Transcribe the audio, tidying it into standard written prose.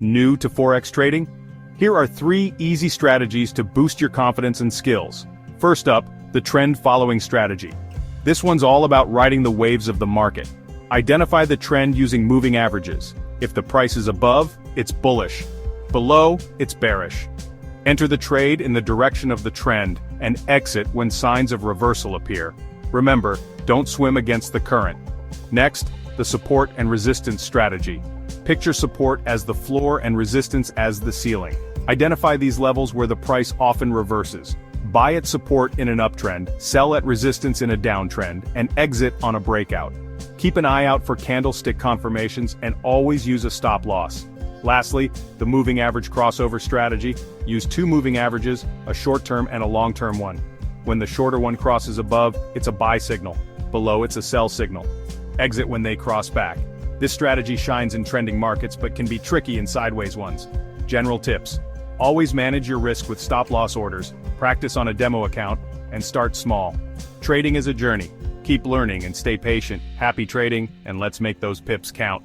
New to Forex trading? Here are 3 easy strategies to boost your confidence and skills. First up, the trend following strategy. This one's all about riding the waves of the market. Identify the trend using moving averages. If the price is above, it's bullish. Below, it's bearish. Enter the trade in the direction of the trend and exit when signs of reversal appear. Remember, don't swim against the current. Next, the support and resistance strategy. Picture support as the floor and resistance as the ceiling. Identify these levels where the price often reverses. Buy at support in an uptrend, sell at resistance in a downtrend, and exit on a breakout. Keep an eye out for candlestick confirmations and always use a stop loss. Lastly, the moving average crossover strategy. Use 2 moving averages, a short-term and a long-term one. When the shorter one crosses above, it's a buy signal. Below, it's a sell signal. Exit when they cross back. This strategy shines in trending markets but can be tricky in sideways ones. General tips. Always manage your risk with stop-loss orders, practice on a demo account, and start small. Trading is a journey. Keep learning and stay patient. Happy trading, and let's make those pips count.